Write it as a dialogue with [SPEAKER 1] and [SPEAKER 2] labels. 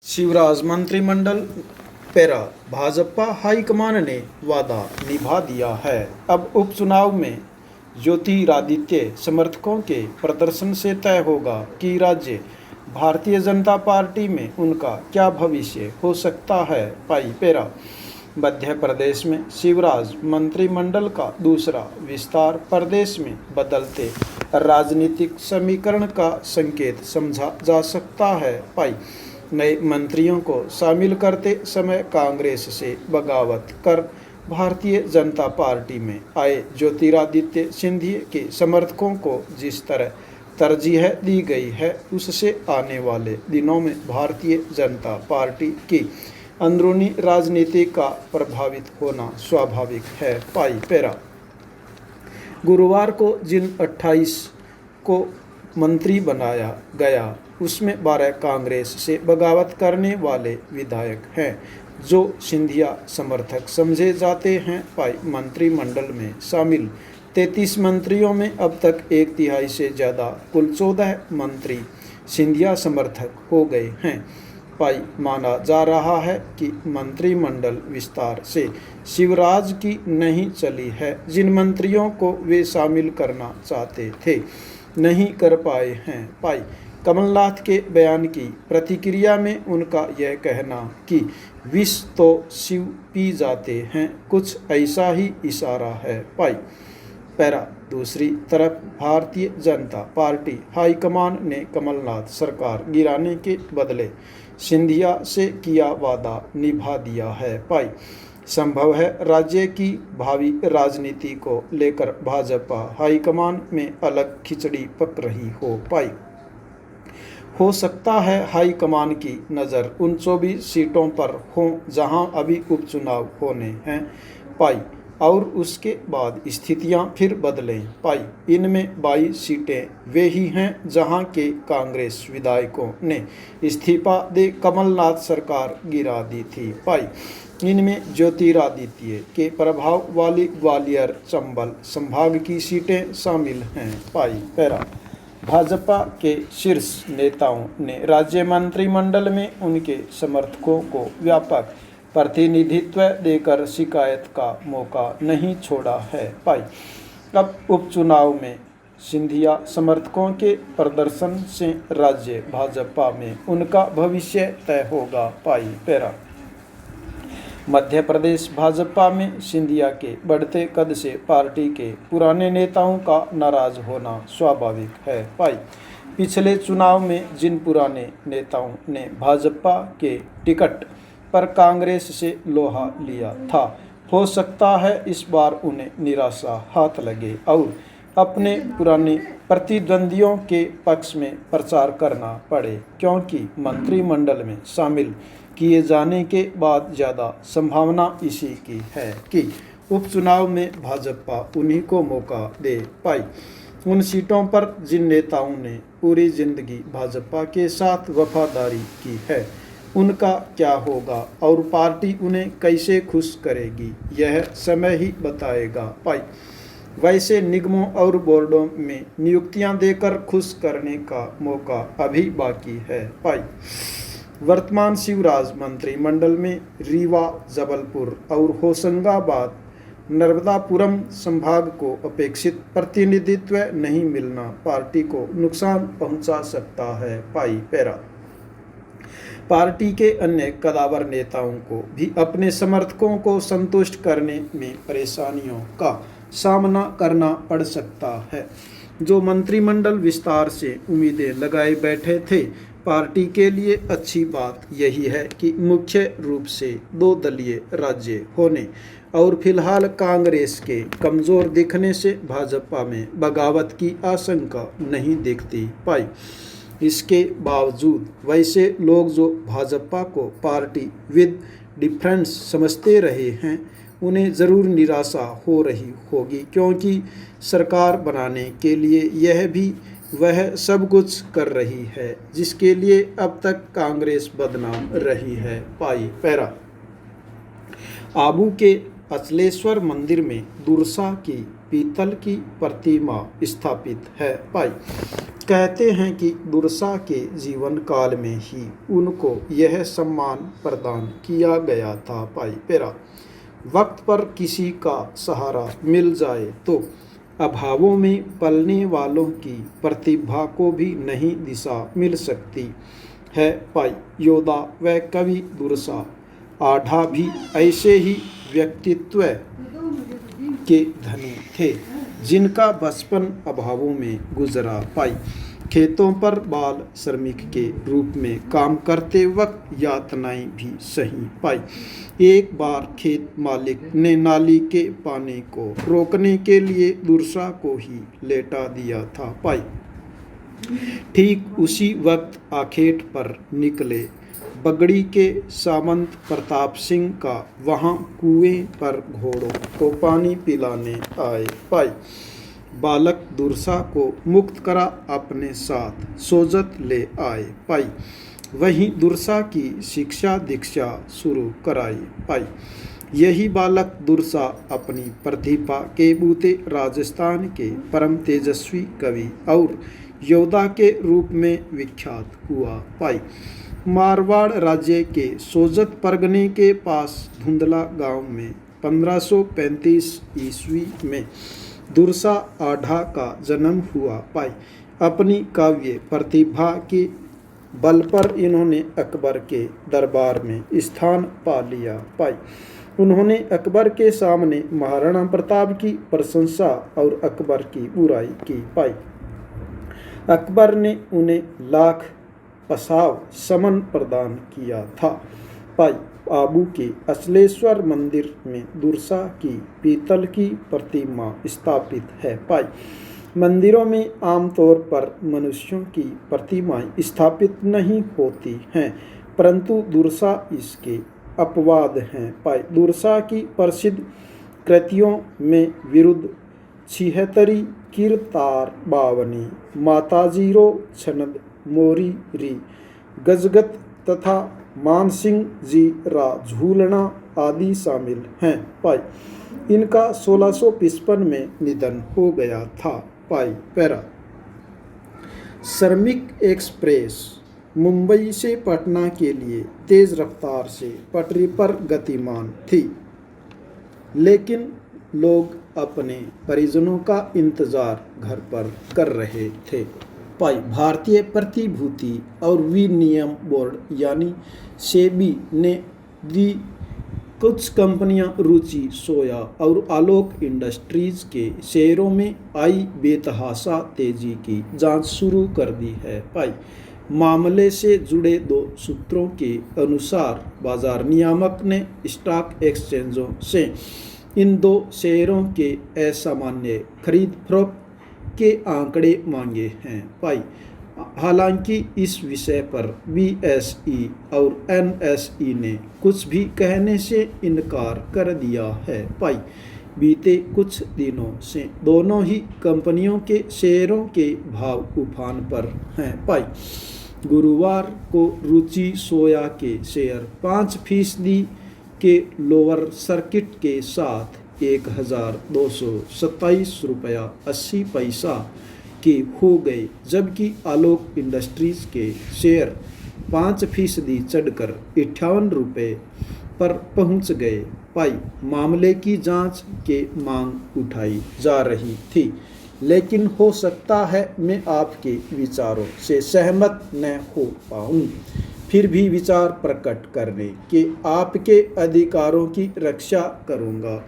[SPEAKER 1] शिवराज मंत्रिमंडल para Bhajpa high command ने वादा निभा दिया है। अब उपचुनाव में ज्योतिरादित्य समर्थकों के प्रदर्शन से तय होगा कि राज्य भारतीय जनता पार्टी में उनका क्या भविष्य हो सकता है। पाई पैरा मध्य प्रदेश में शिवराज मंत्रिमंडल का दूसरा विस्तार प्रदेश में बदलते राजनीतिक समीकरण का संकेत समझा जा सकता है। पाई नए मंत्रियों को शामिल करते समय कांग्रेस से बगावत कर भारतीय जनता पार्टी में आए ज्योतिरादित्य सिंधिया के समर्थकों को जिस तरह तरजीह दी गई है, उससे आने वाले दिनों में भारतीय जनता पार्टी की अंदरूनी राजनीति का प्रभावित होना स्वाभाविक है। पाई पैरा गुरुवार को जिन 28 को मंत्री बनाया गया उसमें 12 कांग्रेस से बगावत करने वाले विधायक हैं, जो सिंधिया समर्थक समझे जाते हैं। पाई मंत्रिमंडल में शामिल 33 मंत्रियों में अब तक 1/3 से ज़्यादा कुल 14 मंत्री सिंधिया समर्थक हो गए हैं। पाई माना जा रहा है कि मंत्रिमंडल विस्तार से शिवराज की नहीं चली है। जिन मंत्रियों को वे शामिल करना चाहते थे नहीं कर पाए हैं। पाई कमलनाथ के बयान की प्रतिक्रिया में उनका यह कहना कि विष तो शिव पी जाते हैं, कुछ ऐसा ही इशारा है। पाई पैरा दूसरी तरफ भारतीय जनता पार्टी हाईकमान ने कमलनाथ सरकार गिराने के बदले सिंधिया से किया वादा निभा दिया है। पाई संभव है राज्य की भावी राजनीति को लेकर भाजपा हाईकमान में अलग खिचड़ी पक रही हो। पाई हो सकता है हाईकमान की नज़र उन 24 सीटों पर हो जहां अभी उपचुनाव होने हैं। पाई और उसके बाद स्थितियां फिर बदलें। पाई इनमें 22 सीटें वे ही हैं जहां के कांग्रेस विधायकों ने इस्तीफा दे कमलनाथ सरकार गिरा दी थी। पाई इनमें ज्योतिरादित्य के प्रभाव वाली ग्वालियर चंबल संभाग की सीटें शामिल हैं। पाई पैरा भाजपा के शीर्ष नेताओं ने राज्य मंत्रिमंडल में उनके समर्थकों को व्यापक प्रतिनिधित्व देकर शिकायत का मौका नहीं छोड़ा है। पाई अब उपचुनाव में सिंधिया समर्थकों के प्रदर्शन से राज्य भाजपा में उनका भविष्य तय होगा। पाई पैरा मध्य प्रदेश भाजपा में सिंधिया के बढ़ते कद से पार्टी के पुराने नेताओं का नाराज होना स्वाभाविक है। पाई पिछले चुनाव में जिन पुराने नेताओं ने भाजपा के टिकट पर कांग्रेस से लोहा लिया था, हो सकता है इस बार उन्हें निराशा हाथ लगे और अपने पुराने प्रतिद्वंदियों के पक्ष में प्रचार करना पड़े, क्योंकि मंत्रिमंडल में शामिल किए जाने के बाद ज़्यादा संभावना इसी की है कि उपचुनाव में भाजपा उन्हीं को मौका दे। पाई उन सीटों पर जिन नेताओं ने पूरी जिंदगी भाजपा के साथ वफादारी की है, उनका क्या होगा और पार्टी उन्हें कैसे खुश करेगी, यह समय ही बताएगा। पाई वैसे निगमों और बोर्डों में नियुक्तियां देकर खुश करने का मौका अभी बाकी है। पाई वर्तमान शिवराज मंत्रिमंडल में रीवा, जबलपुर और होशंगाबाद नर्मदापुरम संभाग को अपेक्षित प्रतिनिधित्व नहीं मिलना पार्टी को नुकसान पहुंचा सकता है। पाई पैरा पार्टी के अन्य कदावर नेताओं को भी अपने समर्थकों को संतुष्ट करने में परेशानियों का सामना करना पड़ सकता है। जो मंत्रिमंडल विस्तार से उम्मीदें लगाए बैठे थे, पार्टी के लिए अच्छी बात यही है कि मुख्य रूप से 2 दलीय राज्य होने और फिलहाल कांग्रेस के कमज़ोर दिखने से भाजपा में बगावत की आशंका नहीं दिखती। पाई इसके बावजूद वैसे लोग जो भाजपा को पार्टी विद डिफरेंस समझते रहे हैं, उन्हें ज़रूर निराशा हो रही होगी, क्योंकि सरकार बनाने के लिए यह भी वह सब कुछ कर रही है जिसके लिए अब तक कांग्रेस बदनाम रही है। पाई पैरा आबू के अचलेश्वर मंदिर में दुर्सा की पीतल की प्रतिमा स्थापित है। पाई कहते हैं कि दुर्सा के जीवन काल में ही उनको यह सम्मान प्रदान किया गया था। पाई पेरा, वक्त पर किसी का सहारा मिल जाए तो अभावों में पलने वालों की प्रतिभा को भी नई दिशा मिल सकती है। पाई योदा व कवि दुर्सा आढ़ा भी ऐसे ही व्यक्तित्व के धनी थे जिनका बचपन अभावों में गुजरा। पाई खेतों पर बाल श्रमिक के रूप में काम करते वक्त यातनाएं भी सही। पाई एक बार खेत मालिक ने नाली के पानी को रोकने के लिए दुर्सा को ही लेटा दिया था। पाई ठीक उसी वक्त आखेट पर निकले बगड़ी के सामंत प्रताप सिंह का वहां कुएं पर घोड़ों को पानी पिलाने आए। पाई बालक दुर्सा को मुक्त करा अपने साथ सोजत ले आए। पाई वहीं दुर्सा की शिक्षा दीक्षा शुरू कराई। पाई यही बालक दुर्सा अपनी प्रतिभा के बूते राजस्थान के परम तेजस्वी कवि और योद्धा के रूप में विख्यात हुआ। पाई मारवाड़ राज्य के सोजत परगने के पास धुंधला गांव में 1535 ईस्वी में दुर्सा आढ़ा का जन्म हुआ। पाई अपनी काव्य प्रतिभा के बल पर इन्होंने अकबर के दरबार में स्थान पा लिया। पाई उन्होंने अकबर के सामने महाराणा प्रताप की प्रशंसा और अकबर की बुराई की। पाई अकबर ने उन्हें लाख पसाव समन प्रदान किया था। पाई आबू के अचलेश्वर मंदिर में दुर्सा की पीतल की प्रतिमा स्थापित है। पाई मंदिरों में आमतौर पर मनुष्यों की प्रतिमाएं स्थापित नहीं होती हैं, परंतु दुर्सा इसके अपवाद हैं। पाई दुर्सा की प्रसिद्ध कृतियों में विरुद्ध छिहत्तरी कीरतार बावनी माताजीरो छनद मोरी री गजगत तथा मानसिंह जी रा झूलना आदि शामिल हैं। पाई इनका 1655 में निधन हो गया था। पाई पैरा श्रमिक एक्सप्रेस मुंबई से पटना के लिए तेज रफ्तार से पटरी पर गतिमान थी, लेकिन लोग अपने परिजनों का इंतजार घर पर कर रहे थे। पाई भारतीय प्रतिभूति और विनियम बोर्ड यानी सेबी ने दी कुछ कंपनियां रुचि सोया और आलोक इंडस्ट्रीज के शेयरों में आई बेतहाशा तेजी की जांच शुरू कर दी है। पाई मामले से जुड़े दो सूत्रों के अनुसार बाजार नियामक ने स्टॉक एक्सचेंजों से इन दो शेयरों के असामान्य खरीद फरोख्त के आंकड़े मांगे हैं। पाई हालांकि इस विषय पर बीएसई और एनएसई ने कुछ भी कहने से इनकार कर दिया है। पाई बीते कुछ दिनों से दोनों ही कंपनियों के शेयरों के भाव उफान पर हैं। पाई गुरुवार को रुचि सोया के शेयर 5% के लोअर सर्किट के साथ 1227 रुपया 80 पैसा के हो गए, जबकि आलोक इंडस्ट्रीज के शेयर 5% चढ़कर 58 रुपये पर पहुंच गए। पाई मामले की जांच के मांग उठाई जा रही थी, लेकिन हो सकता है मैं आपके विचारों से सहमत न हो पाऊं, फिर भी विचार प्रकट करने के आपके अधिकारों की रक्षा करूंगा।